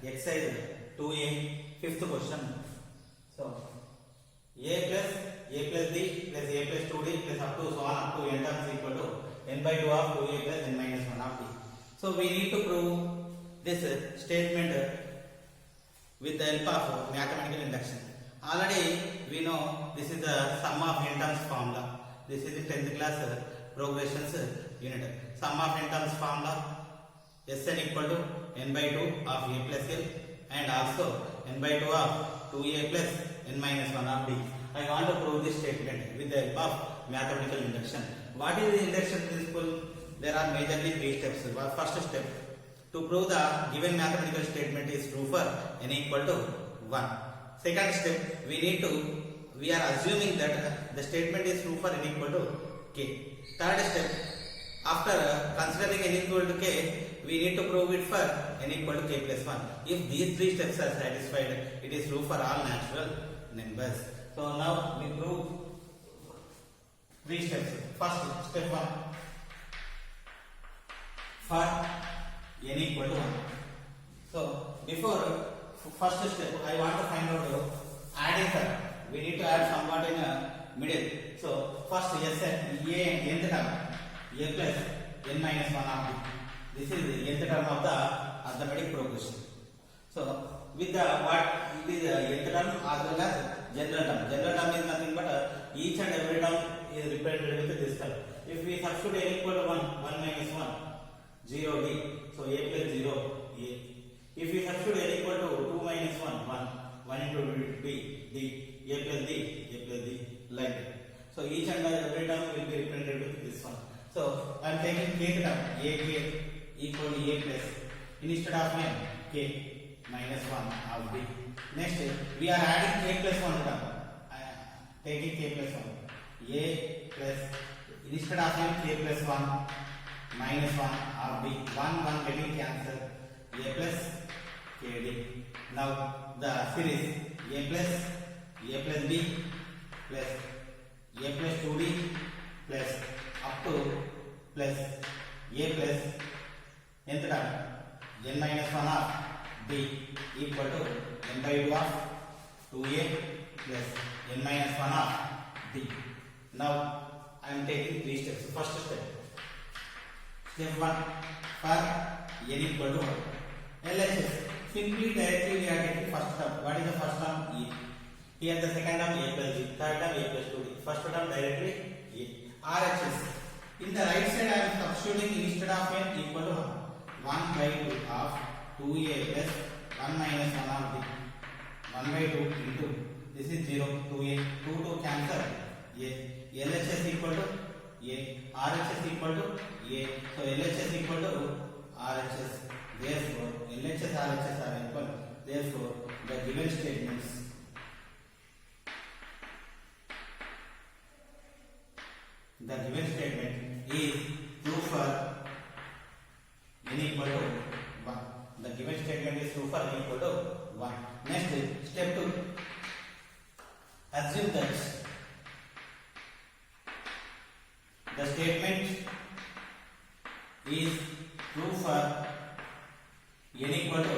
exercise 2a, fifth question. So a plus d plus a plus 2d plus up to so on up to n terms equal to n by 2 of 2a plus n minus 1 of d. So we need to prove this statement with the help of mathematical induction. Already we know this is the sum of n terms formula. This is the 10th class progressions unit. Sum of n terms formula Sn equal to n by 2 of a plus l and also n by 2 of 2a plus n minus 1 of d. I want to prove this statement with the help of mathematical induction. What is the induction principle? There are majorly 3 steps. First step, to prove the given mathematical statement is true for n equal to 1. Second step, we are assuming that the statement is true for n equal to k. Third step, after considering n equal to k, we need to prove it for n equal to k plus 1. If these 3 steps are satisfied, it is true for all natural numbers. So now we prove 3 steps. First, step 1. For n equal to 1. So before first step, I want to find out adding term. We need to add somewhat in middle. So first Sn, a nth term, a plus n minus 1 of d. This is the nth term of the arithmetic progression. So with the what it is nth term as well as general term. General term is nothing but each and every term is represented with this term. If we substitute n equal to 1, 1 minus 1, 0 d. So a plus 0 a. If we substitute n equal to 2 minus 1, 1 into b, d, a plus d, like that. So each and every term will be represented with this one. So I am taking kth term, a k equal to a plus, instead of n, k minus 1 of b. Next, we are adding k plus 1 term. Taking k plus 1, a plus, instead of n, k plus 1 minus 1 of b. 1 getting cancelled, a plus kd. Now the series a plus b plus a plus 2d plus up to plus a plus nth term n minus 1 of d equal to n by 2 of 2a plus n minus 1 of d. Now I am taking 3 steps. First step, step 1, for n equal to 1. LHS, simply directly we are taking first term. What is the first term? E. Here the second term a plus b, third term a plus 2d. First term directly a. RHS, in the right side I am substituting instead of n equal to 1 by 2 of 2a plus 1 minus 1 of d. 1 by 2 into, this is 0, 2a, 2 cancel a. LHS equal to a, RHS equal to a. So LHS equal to RHS. Therefore, LHS RHS are equal. Therefore, the given statements is true for n equal to 1. The given statement is true for n equal to 1. Next, step 2. Assume that the statement is true for n equal to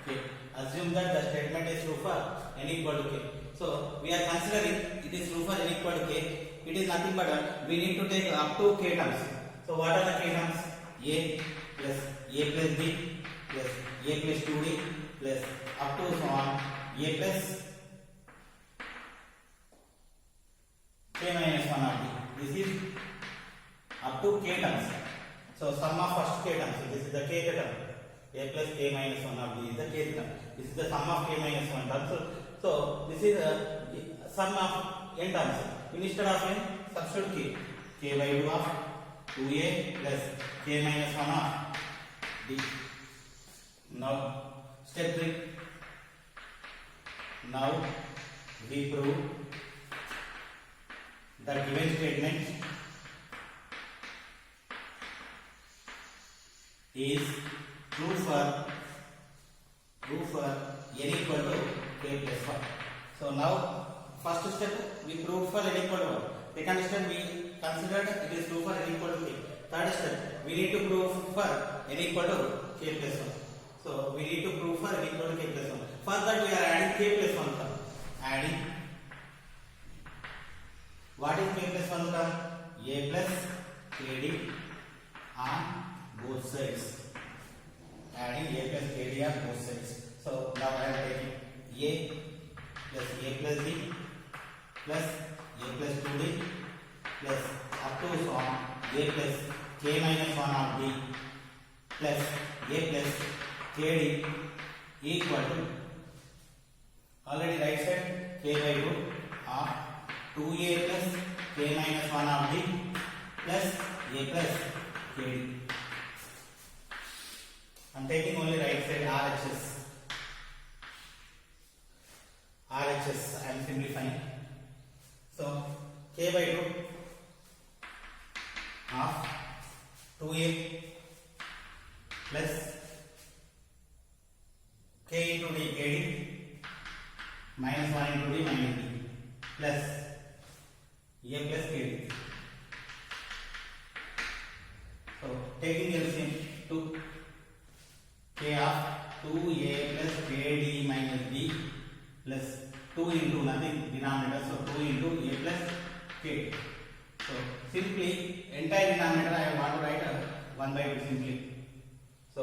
k. Assume that the statement is true for n equal to k. So we are considering it is true for n equal to k. It is nothing but we need to take up to k terms. So what are the k terms? A plus b plus a plus 2d plus up to so on a plus k minus 1 of d. This is up to k terms. So sum of first k terms. So this is the k term. A plus k minus 1 of d is the k term. This is the sum of k minus 1 terms. So this is the sum of n terms. Instead of n, substitute k by 2 of 2a plus k minus 1 of d. Now step 3. Now we prove the given statement is true for n equal to k plus 1. So now first step we prove for n equal to 1. Second step we considered it is true for n equal to k. Third step we need to prove for n equal to k plus 1. So we need to prove for n equal to for that we are adding k plus 1 term. Adding, what is k plus 1 term? A plus kd on both sides. Adding a plus kd on both sides. So now I am taking a plus a plus b plus a plus 2d plus up to so on a plus k minus 1 of d plus a plus kd equal to, already right side, k by root of 2a plus k minus 1 of d plus a plus kd. I am taking only right side RHS. RHS I am simplifying. So k by root of 2a plus k into d kd minus 1 into d minus d plus a plus kd. So taking LCM, 2 k of 2a plus kd minus d plus 2 into nothing denominator, so 2 into a plus kd. So simply entire denominator I want to write 1 by 2 simply. So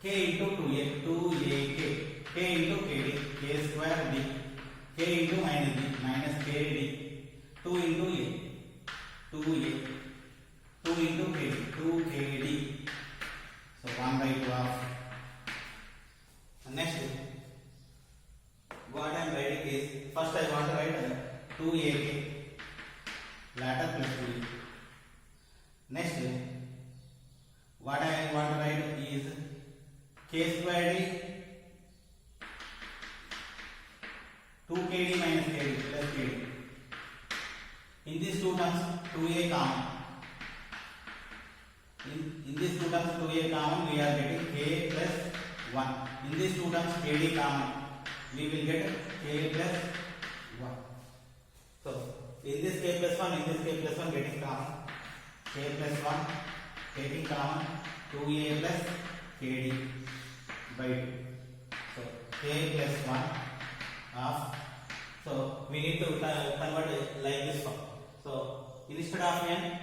k into 2a, 2ak, k into kd, k square d, k into minus d, minus kd, 2 into a, 2a, 2 into kd, 2kd. So 1 by 2 of. Next, what I am writing is, first I want to write 2ak, latter plus 2a. Next, what I want to write is k square d 2kd minus kd plus kd. In these two terms 2a common. In these two terms 2a common, we are getting k plus 1. In these two terms kd common, we will get k plus 1. So in this k plus 1, in this k plus 1 getting common, k plus 1 taking common, 2a plus kd by 2. So k plus 1 of, so we need to convert it like this form. So instead of n,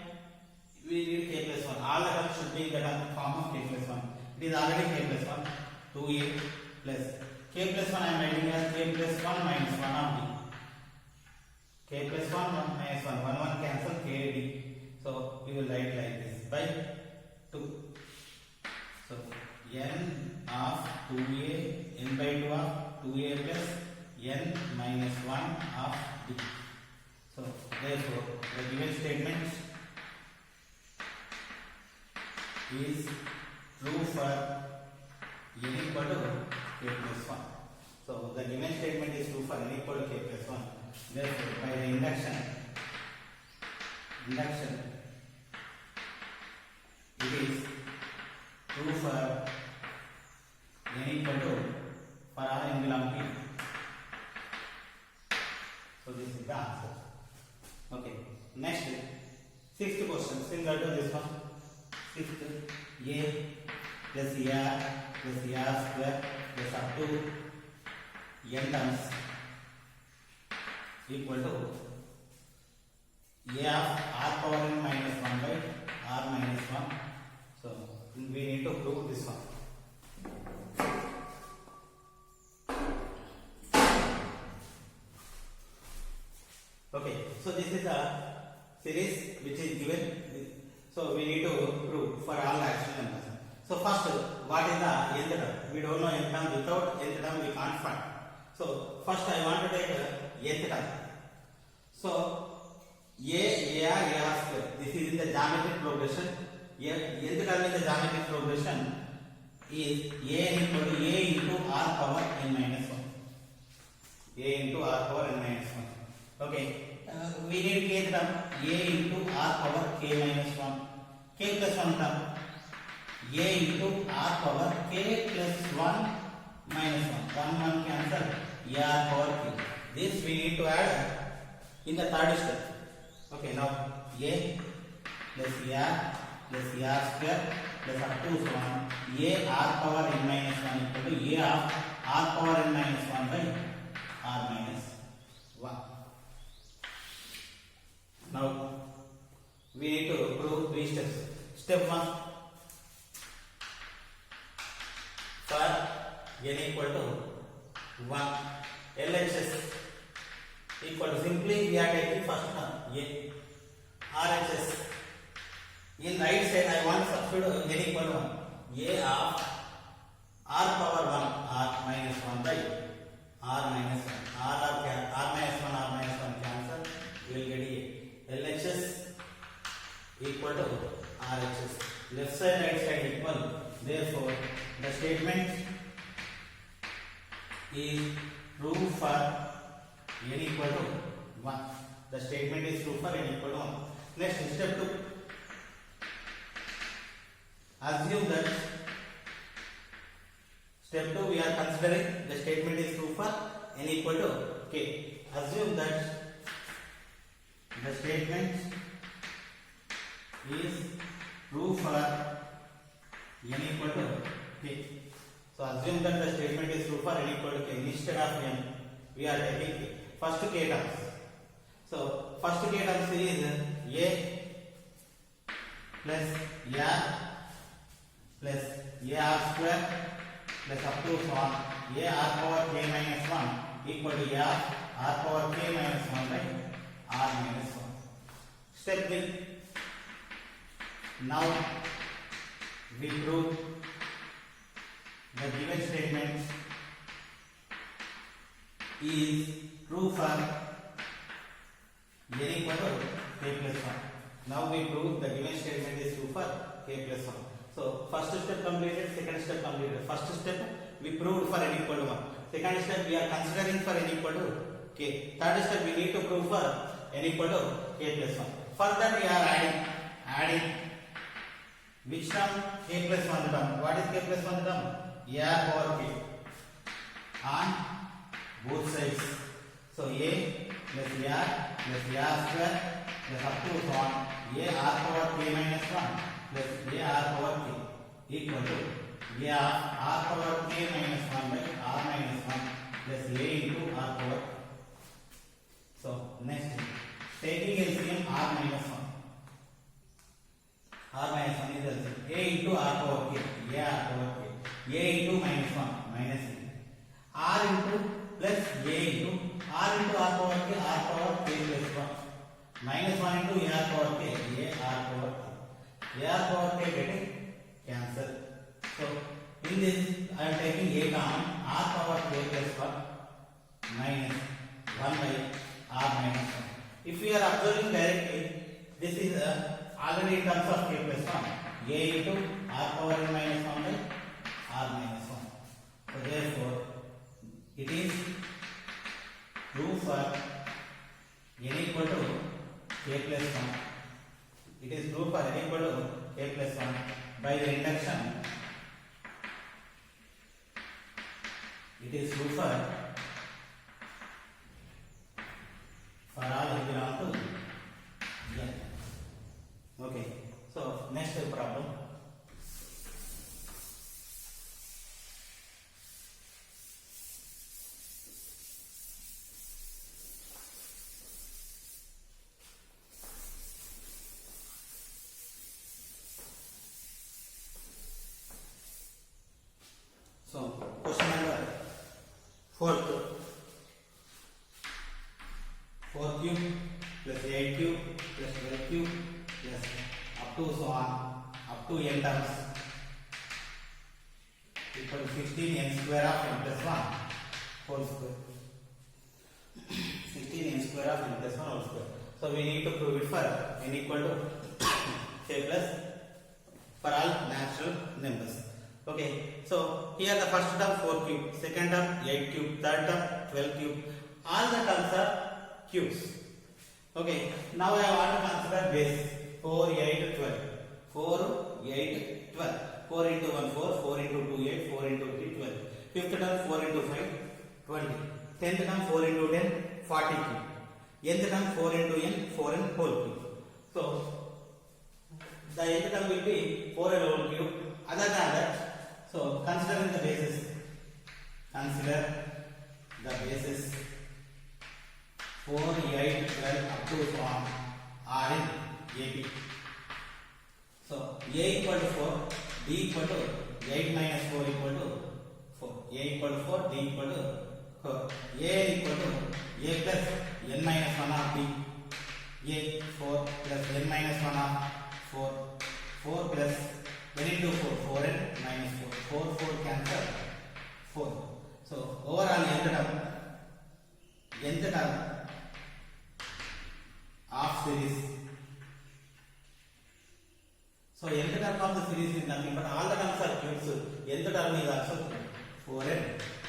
we need k plus 1. All the terms should be in the form of k plus 1. It is already k plus 1, 2a plus k plus 1 I am writing as k plus 1 minus 1 of d. K plus 1 minus 1, 1 1 cancel, kd. So we will write like this by 2. So n of 2a, n by 2 of 2a plus n minus 1 of d. So therefore the given statement is true for n equal to k plus 1. So the given statement is true for n equal to k plus 1. Therefore by the induction it is true for n equal to, for all n belong to. So this is the answer. Okay. Next, sixth question, similar to this one. Sixth, a plus r plus r square plus up to n terms equal to a of r power n minus 1 by r minus 1. So we need to prove this one. Okay, so this is a series which is given. So we need to prove for all rational numbers. So first, what is the nth term? We don't know nth term. Without nth term, we can't find. So first, I want to take nth term. So a r square. This is in the geometric progression. Nth term in the geometric progression is a equal to a into r power n minus 1. A into r power n minus 1. Okay, we need kth term a into r power k minus 1. K plus 1 term a into r power k plus 1 minus 1. 1 1 cancel, r power k. This we need to add in the third step. Okay, now a plus r square plus up to so on a r power n minus 1 equal to a of r power n minus 1 by r minus 1. Now we need to prove 3 steps. Step 1, for n equal to 1, LHS equal to, simply we are taking first term a, RHS. In right side I want to substitute n equal to 1, a of r power 1 r minus 1 by r minus 1, r minus 1 cancel, you will get a. LHS equal to RHS, left side right side equal, therefore the statement is true for n equal to 1. The statement is true for n equal to 1. Next, step 2, assume that, step 2 we are considering the statement is true for n equal to k. Assume that the statement is true for n equal to k. So assume that the statement is true for n equal to k. Instead of n, we are taking k. First k terms. So first k terms is a plus r plus r square plus up to a r power k minus 1 equal to r power k minus 1 by r minus 1. Step 3. Now we prove the given statement is true for n equal to k plus 1. Now we prove the given statement is true for k plus 1. So first step completed, second step completed. First step we proved for n equal to 1. Second step we are considering for n equal to k. Third step we need to prove for n equal to k plus 1. For that we are adding which term? K plus 1 term. What is k plus 1 term? A power k on both sides. So a plus r square plus up to a r power k minus 1 plus a r power k equal to a r power k minus 1 by r minus 1 plus a into r power. So next, taking LCM r minus 1. R minus 1 is a into r power k, a r power k, a into minus 1 minus a, r into plus a into r power k, r power k plus 1 minus 1 into a r power k, a r power k, a r power k getting cancel. So in this I am taking a common, r power k plus 1 minus 1 by r minus 1. If we are observing directly, this is already in terms of k plus 1, a into r power n minus 1 by r minus 1. So therefore it is true for n equal to k plus 1. It is true for n equal to k plus 1 by the induction. It is true for all that belong to n. Okay, so next problem. So question number 4 cube plus 8 cube plus 12 cube plus up to so on up to n terms equal to 16 n square of n plus 1 whole square. 16 n square of n plus 1 whole square. So we need to prove it for n equal to k plus for all natural numbers. Okay, so here the first term 4 cube, second term 8 cube, third term 12 cube. All the terms are cubes. Okay, now I want to consider base 4, 8, 12. 4, 8, 12. 4 into 1, 4, 4 into 2, 8, 4 into 3, 12. Fifth term 4 into 5, 20. 10th term 4 into 10, 40 cube. Nth term 4 into n, 4n whole cube. So the nth term will be 4n whole cube. Other than that, so considering the bases, consider the bases 4, 8, 12 up to so on are in AP. So A equal to 4, D equal to 8 minus 4 equal to 4. A equal to 4, D equal to 4. A equal to A plus n minus 1 of B. A 4 plus n minus 1 of 4. 4 plus n into 4, 4n minus 4. 4, 4 cancel 4. So overall nth term of series. So nth term of the series is nothing but all the terms are cubes. Nth term is also 4n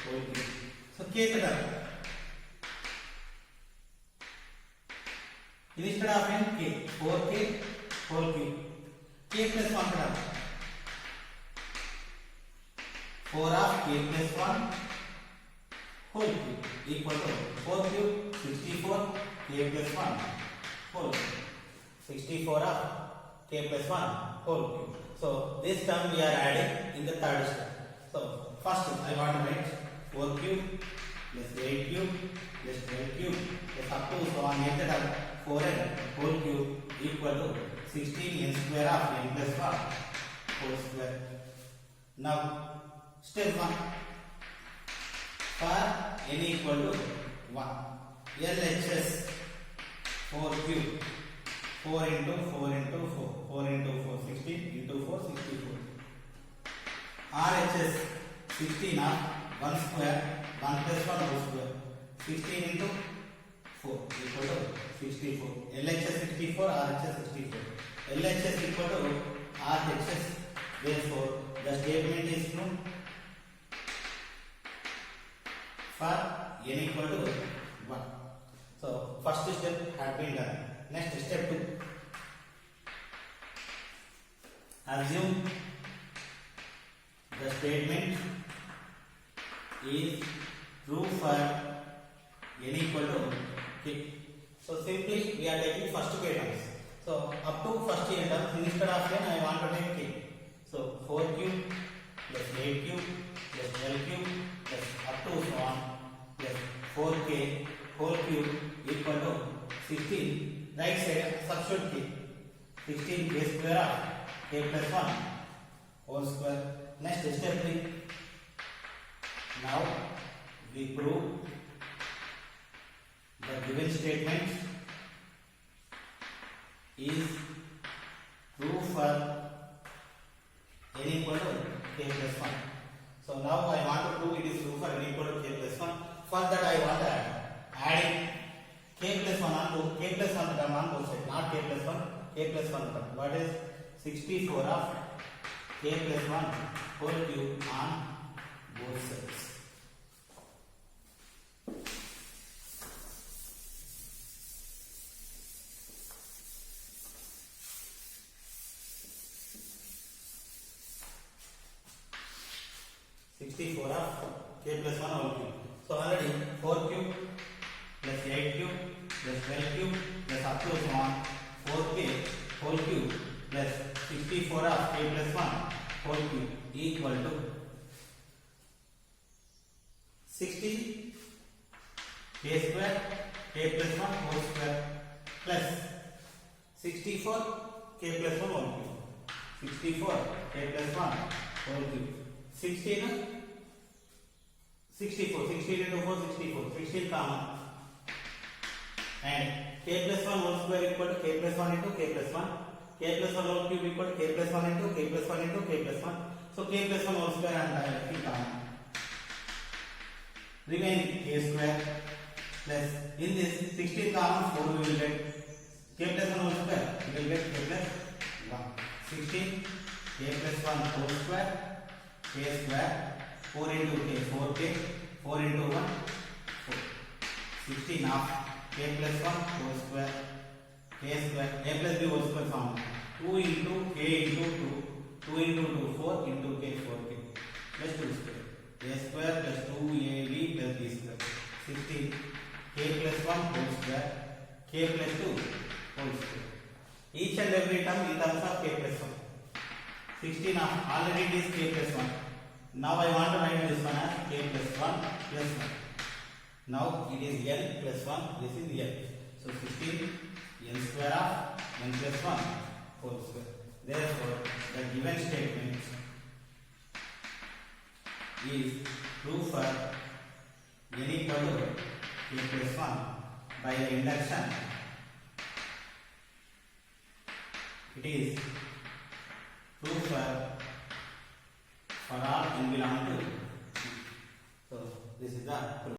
whole cube. So kth term. Instead of n, k, 4k whole cube. K plus 1 term. 4 of k plus 1 whole cube equal to 4 cube 64 k plus 1 whole cube. 64 of k plus 1 whole cube. So this term we are adding in the third step. So first I want to write 4 cube plus 8 cube plus 12 cube plus up to so on nth term 4n whole cube equal to 16 n square of n plus 1 whole square. Now step 1 for n equal to 1 LHS 4 cube 4 into 4 into 4 4 into 4 16 into 4 64. RHS 16 of 1 square 1 plus 1 whole square 16 into 4 equal to 64. LHS 64 RHS 64. LHS equal to RHS. Therefore the statement is true for n equal to 1. So first step had been done. Next step 2. Assume the statement is true for n equal to k. So simply we are taking first k terms. So up to first k terms instead of n I want to take k. So 4 cube plus 8 cube plus 12 cube plus up to so on plus 4k whole cube equal to 16. Right side substitute k 16 k square of k plus 1 whole square. Next step 3. Now we prove the given statement is true for n equal to k plus 1. So now I want to prove it is true for n equal to k plus 1. For that I want to add k plus 1 on to k plus 1 term on both sides, not k plus 1, k plus 1 term. What is 64 of k plus 1 whole cube on both sides. of k plus 1 whole cube. So already 4 cube plus 8 cube plus 12 cube plus up to so on 4k whole cube plus 64 of k plus 1 whole cube equal to 60 k square k plus 1 whole square plus 64 k plus 1 whole cube. 64 k plus 1 whole cube. 16 64 16 into 4 64 16 common and k plus 1 whole square equal to k plus 1 into k plus 1 k plus 1 whole cube equal to k plus 1 into k plus 1 into k plus 1. So k plus 1 whole square and directly common. Remaining k square plus in this 16 common 4 we will get k plus 1 whole square we will get k plus 1. 16 k plus 1 whole square k square 4 into k 4k 4 into 1 4 16 of k plus 1 whole square k square a plus b whole square form 2 into k into 2 2 into 2 4 into k 4k plus 2 square a square plus 2ab plus b square 16 k plus 1 whole square k plus 2 whole square. Each and every term in terms of k plus 1. 16 of already it is k plus 1 Now I want to write this one as k plus 1 plus 1. Now it is n plus 1, this is n. So 16 n square of n plus 1 whole square. Therefore, the given statement is true for n equal to k plus 1 by the induction. It is true for all n belong to. So this is the